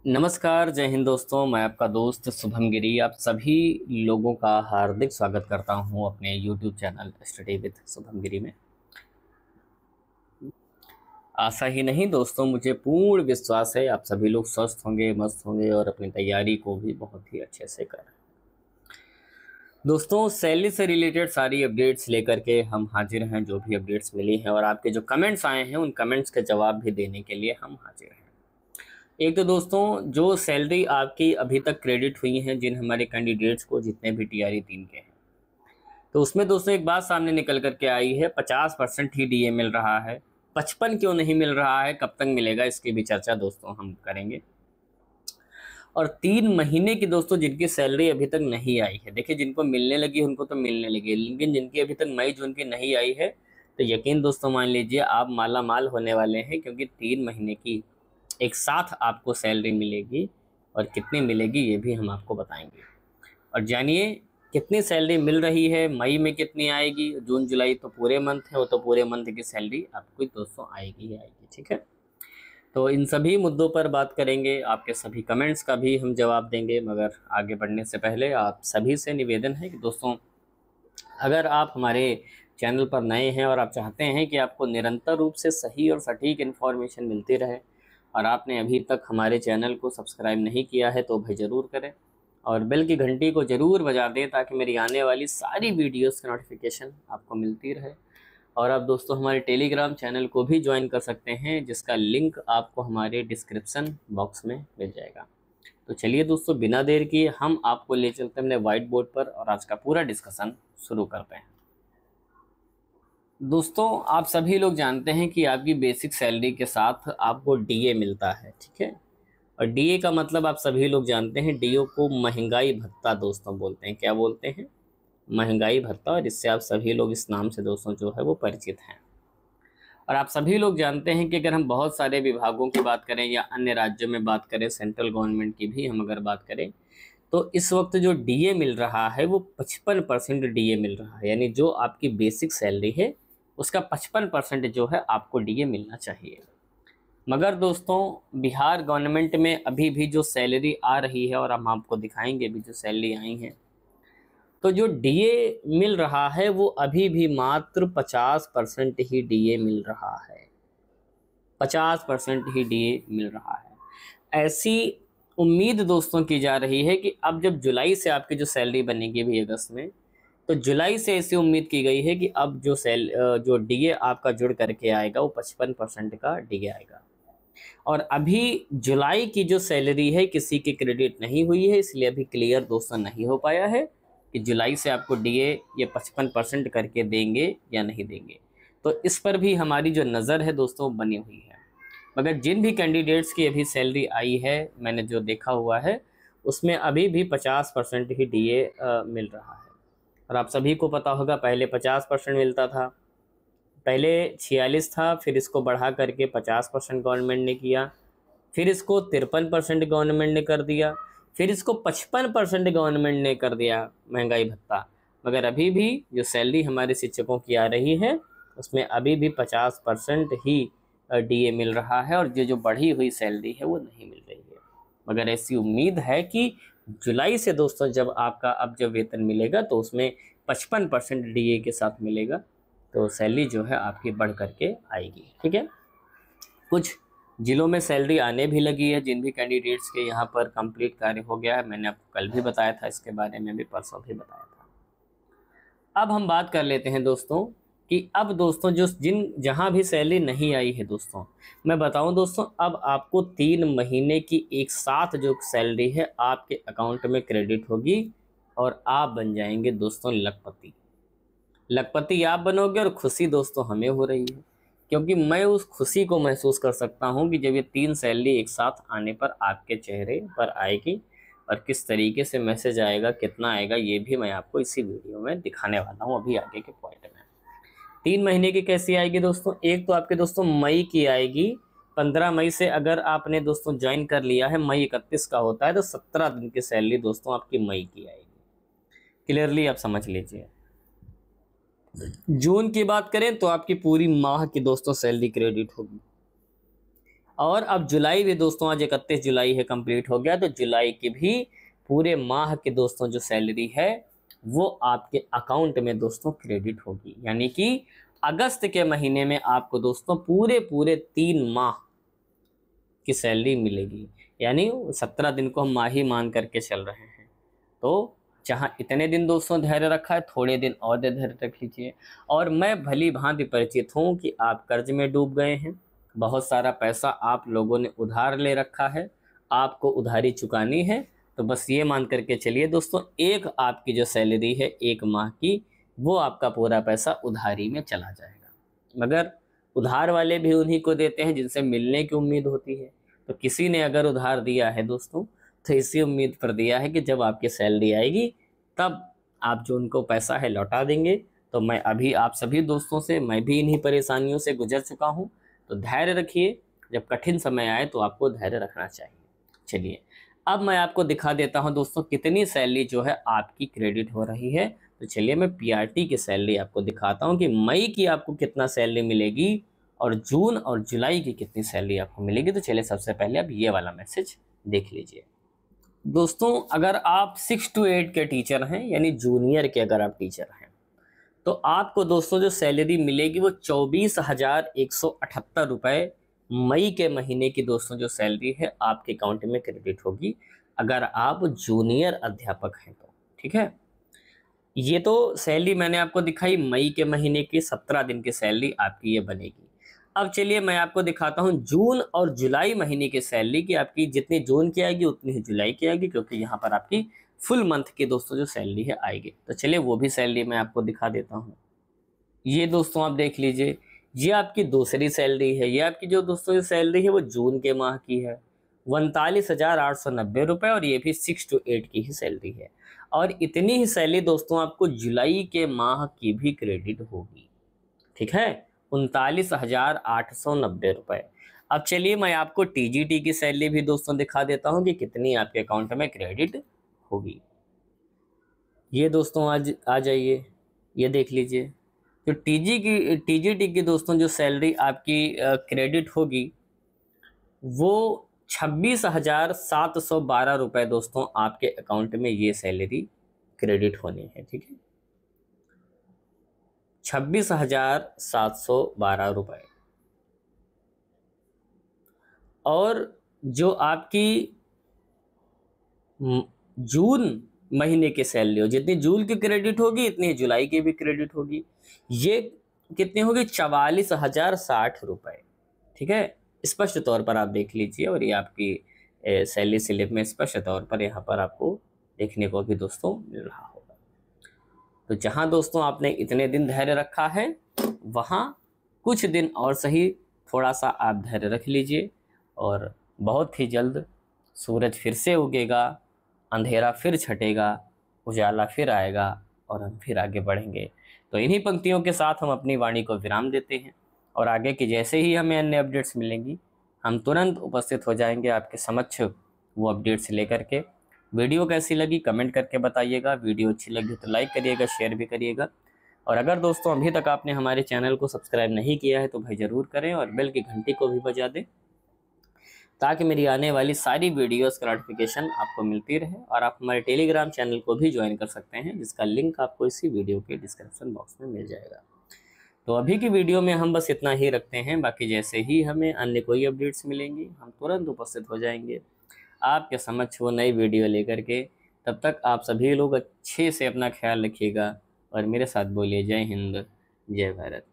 नमस्कार, जय हिंद दोस्तों। मैं आपका दोस्त शुभम गिरी आप सभी लोगों का हार्दिक स्वागत करता हूं अपने YouTube channel study with Shubham Giri में। आशा ही नहीं दोस्तों, मुझे पूर्ण विश्वास है आप सभी लोग स्वस्थ होंगे, मस्त होंगे और अपनी तैयारी को भी बहुत ही अच्छे से कर रहे हैं। दोस्तों, सैलरी से रिलेटेड सारी अपडेट्स लेकर के हम हाजिर हैं। जो भी अपडेट्स मिली हैं और आपके जो कमेंट्स आए हैं उन कमेंट्स के जवाब भी देने के लिए हम हाजिर हैं। एक तो दोस्तों, जो सैलरी आपकी अभी तक क्रेडिट हुई है जिन हमारे कैंडिडेट्स को, जितने भी TRE 3 के हैं, तो उसमें दोस्तों एक बात सामने निकल करके आई है, 50% ही DA मिल रहा है। 55 क्यों नहीं मिल रहा है, कब तक मिलेगा, इसकी भी चर्चा दोस्तों हम करेंगे। और 3 महीने की दोस्तों जिनकी सैलरी अभी तक नहीं आई है, देखिए जिनको मिलने लगी उनको तो मिलने लगी, लेकिन जिनकी अभी तक मई जून की नहीं आई है, तो यकीन दोस्तों मान लीजिए आप माला माल होने वाले हैं, क्योंकि 3 महीने की एक साथ आपको सैलरी मिलेगी। और कितनी मिलेगी ये भी हम आपको बताएंगे। और जानिए कितनी सैलरी मिल रही है, मई में कितनी आएगी, जून जुलाई तो पूरे मंथ है, वो तो पूरे मंथ की सैलरी आपको दोस्तों आएगी ही आएगी। ठीक है, तो इन सभी मुद्दों पर बात करेंगे, आपके सभी कमेंट्स का भी हम जवाब देंगे। मगर आगे बढ़ने से पहले आप सभी से निवेदन है कि दोस्तों, अगर आप हमारे चैनल पर नए हैं और आप चाहते हैं कि आपको निरंतर रूप से सही और सटीक इन्फॉर्मेशन मिलती रहे, और आपने अभी तक हमारे चैनल को सब्सक्राइब नहीं किया है तो भाई ज़रूर करें और बेल की घंटी को ज़रूर बजा दें, ताकि मेरी आने वाली सारी वीडियोस की नोटिफिकेशन आपको मिलती रहे। और आप दोस्तों हमारे टेलीग्राम चैनल को भी ज्वाइन कर सकते हैं, जिसका लिंक आपको हमारे डिस्क्रिप्शन बॉक्स में मिल जाएगा। तो चलिए दोस्तों, बिना देर किए हम आपको ले चलते हैं अपने व्हाइट बोर्ड पर और आज का पूरा डिस्कशन शुरू करते हैं। दोस्तों, आप सभी लोग जानते हैं कि आपकी बेसिक सैलरी के साथ आपको DA मिलता है। ठीक है, और DA का मतलब आप सभी लोग जानते हैं, DO को महंगाई भत्ता दोस्तों बोलते हैं। क्या बोलते हैं? महंगाई भत्ता। और इससे आप सभी लोग इस नाम से दोस्तों जो है वो परिचित हैं। और आप सभी लोग जानते हैं कि अगर हम बहुत सारे विभागों की बात करें या अन्य राज्यों में बात करें, सेंट्रल गवर्नमेंट की भी हम अगर बात करें, तो इस वक्त जो DA मिल रहा है वो 55% DA मिल रहा है। यानी जो आपकी बेसिक सैलरी है उसका 55% जो है आपको DA मिलना चाहिए। मगर दोस्तों, बिहार गवर्नमेंट में अभी भी जो सैलरी आ रही है, और हम आपको दिखाएंगे भी जो सैलरी आई है, तो जो DA मिल रहा है वो अभी भी मात्र 50% ही DA मिल रहा है। 50% ही DA मिल रहा है। ऐसी उम्मीद दोस्तों की जा रही है कि अब जब जुलाई से आपकी जो सैलरी बनेगी भी अगस्त में, तो जुलाई से ऐसी उम्मीद की गई है कि अब जो DA आपका जुड़ करके आएगा वो 55% का DA आएगा। और अभी जुलाई की जो सैलरी है किसी की क्रेडिट नहीं हुई है, इसलिए अभी क्लियर दोस्तों नहीं हो पाया है कि जुलाई से आपको DA ये 55% करके देंगे या नहीं देंगे। तो इस पर भी हमारी जो नज़र है दोस्तों बनी हुई है। मगर जिन भी कैंडिडेट्स की अभी सैलरी आई है, मैंने जो देखा हुआ है, उसमें अभी भी 50% ही DA मिल रहा है। और आप सभी को पता होगा, पहले 50% मिलता था, पहले 46 था, फिर इसको बढ़ा करके 50% गवर्नमेंट ने किया, फिर इसको 53% गवर्नमेंट ने कर दिया, फिर इसको 55% गवर्नमेंट ने कर दिया महंगाई भत्ता। मगर अभी भी जो सैलरी हमारे शिक्षकों की आ रही है उसमें अभी भी 50% ही DA मिल रहा है, और जो बढ़ी हुई सैलरी है वो नहीं मिल रही है। मगर ऐसी उम्मीद है कि जुलाई से दोस्तों जब आपका अब जब वेतन मिलेगा तो उसमें 55% DA के साथ मिलेगा, तो सैलरी जो है आपकी बढ़ करके आएगी। ठीक है, कुछ जिलों में सैलरी आने भी लगी है, जिन भी कैंडिडेट्स के यहाँ पर कंप्लीट कार्य हो गया है। मैंने आपको कल भी बताया था इसके बारे में, भी परसों भी बताया था। अब हम बात कर लेते हैं दोस्तों कि अब दोस्तों जो जहाँ भी सैलरी नहीं आई है दोस्तों, मैं बताऊं दोस्तों, अब आपको 3 महीने की एक साथ जो सैलरी है आपके अकाउंट में क्रेडिट होगी और आप बन जाएंगे दोस्तों लखपति। लखपति आप बनोगे और खुशी दोस्तों हमें हो रही है, क्योंकि मैं उस खुशी को महसूस कर सकता हूं कि जब ये 3 सैलरी एक साथ आने पर आपके चेहरे पर आएगी, और किस तरीके से मैसेज आएगा, कितना आएगा, ये भी मैं आपको इसी वीडियो में दिखाने वाला हूं अभी आगे के पॉइंट में। 3 महीने की कैसी आएगी दोस्तों? एक तो आपके दोस्तों मई की आएगी। 15 मई से अगर आपने दोस्तों ज्वाइन कर लिया है, मई 31 का होता है, तो 17 दिन की सैलरी दोस्तों आपकी मई की आएगी। क्लियरली आप समझ लीजिए। जून की बात करें तो आपकी पूरी माह की दोस्तों सैलरी क्रेडिट होगी। और अब जुलाई भी दोस्तों, आज 31 जुलाई है, कंप्लीट हो गया, तो जुलाई की भी पूरे माह की दोस्तों जो सैलरी है वो आपके अकाउंट में दोस्तों क्रेडिट होगी। यानी कि अगस्त के महीने में आपको दोस्तों पूरे पूरे 3 माह की सैलरी मिलेगी। यानी 17 दिन को हम माह ही मान करके चल रहे हैं। तो जहाँ इतने दिन दोस्तों धैर्य रखा है, थोड़े दिन और धैर्य रख लीजिए। और मैं भली भांति परिचित हूँ कि आप कर्ज में डूब गए हैं, बहुत सारा पैसा आप लोगों ने उधार ले रखा है, आपको उधारी चुकानी है। तो बस ये मान करके चलिए दोस्तों, एक आपकी जो सैलरी है 1 माह की, वो आपका पूरा पैसा उधारी में चला जाएगा। मगर उधार वाले भी उन्हीं को देते हैं जिनसे मिलने की उम्मीद होती है। तो किसी ने अगर उधार दिया है दोस्तों, तो इसी उम्मीद पर दिया है कि जब आपकी सैलरी आएगी तब आप जो उनको पैसा है लौटा देंगे। तो मैं अभी आप सभी दोस्तों से, मैं भी इन्हीं परेशानियों से गुजर चुका हूँ। तो धैर्य रखिए, जब कठिन समय आए तो आपको धैर्य रखना चाहिए। चलिए अब मैं आपको दिखा देता हूँ दोस्तों कितनी सैलरी जो है आपकी क्रेडिट हो रही है। तो चलिए मैं पीआरटी की सैलरी आपको दिखाता हूँ कि मई की आपको कितना सैलरी मिलेगी और जून और जुलाई की कितनी सैलरी आपको मिलेगी। तो चलिए सबसे पहले आप ये वाला मैसेज देख लीजिए। दोस्तों अगर आप 6 to 8 के टीचर हैं, यानी जूनियर के अगर आप टीचर हैं, तो आपको दोस्तों जो सैलरी मिलेगी वो 24,178 रुपये मई के महीने की दोस्तों जो सैलरी है आपके अकाउंट में क्रेडिट होगी, अगर आप जूनियर अध्यापक हैं तो। ठीक है, ये तो सैलरी मैंने आपको दिखाई, मई के महीने की 17 दिन की सैलरी आपकी ये बनेगी। अब चलिए मैं आपको दिखाता हूँ जून और जुलाई महीने की सैलरी की। आपकी जितनी जून की आएगी उतनी ही जुलाई की आएगी, क्योंकि यहाँ पर आपकी फुल मंथ की दोस्तों जो सैलरी है आएगी। तो चलिए वो भी सैलरी मैं आपको दिखा देता हूँ। ये दोस्तों आप देख लीजिए, ये आपकी दूसरी सैलरी है। ये आपकी जो दोस्तों जो सैलरी है वो जून के माह की है, 39,890 रुपये, और ये भी 6 to 8 की ही सैलरी है। और इतनी ही सैलरी दोस्तों आपको जुलाई के माह की भी क्रेडिट होगी। ठीक है, 39,890 रुपये। अब चलिए मैं आपको टीजीटी की सैलरी भी दोस्तों दिखा देता हूँ कि कितनी आपके अकाउंट में क्रेडिट होगी। ये दोस्तों आज आ जाइए, ये देख लीजिए, जो टीजीटी की दोस्तों जो सैलरी आपकी क्रेडिट होगी वो 26,712 रुपये दोस्तों आपके अकाउंट में ये सैलरी क्रेडिट होनी है। ठीक है, 26,712 रुपये। और जो आपकी जून महीने की सैलरी हो, जितनी जून की क्रेडिट होगी इतनी जुलाई की भी क्रेडिट होगी। ये कितनी होगी? 44,060 रुपये। ठीक है, स्पष्ट तौर पर आप देख लीजिए, और ये आपकी सैलरी स्लिप में स्पष्ट तौर पर यहाँ पर आपको देखने को भी दोस्तों मिल रहा होगा। तो जहाँ दोस्तों आपने इतने दिन धैर्य रखा है, वहाँ कुछ दिन और सही थोड़ा सा आप धैर्य रख लीजिए, और बहुत ही जल्द सूरज फिर से उगेगा, अंधेरा फिर छटेगा, उजाला फिर आएगा, और हम फिर आगे बढ़ेंगे। तो इन्हीं पंक्तियों के साथ हम अपनी वाणी को विराम देते हैं, और आगे की जैसे ही हमें अन्य अपडेट्स मिलेंगी हम तुरंत उपस्थित हो जाएंगे आपके समक्ष वो अपडेट्स लेकर के। वीडियो कैसी लगी कमेंट करके बताइएगा, वीडियो अच्छी लगी तो लाइक करिएगा, शेयर भी करिएगा। और अगर दोस्तों अभी तक आपने हमारे चैनल को सब्सक्राइब नहीं किया है तो भाई ज़रूर करें, और बेल की घंटी को भी बजा दें, ताकि मेरी आने वाली सारी वीडियोस का नोटिफिकेशन आपको मिलती रहे। और आप हमारे टेलीग्राम चैनल को भी ज्वाइन कर सकते हैं, जिसका लिंक आपको इसी वीडियो के डिस्क्रिप्शन बॉक्स में मिल जाएगा। तो अभी की वीडियो में हम बस इतना ही रखते हैं, बाकी जैसे ही हमें अन्य कोई अपडेट्स मिलेंगी हम तुरंत उपस्थित हो जाएंगे आपके समक्ष वो नई वीडियो लेकर के। तब तक आप सभी लोग अच्छे से अपना ख्याल रखिएगा, और मेरे साथ बोलिए जय हिंद, जय भारत।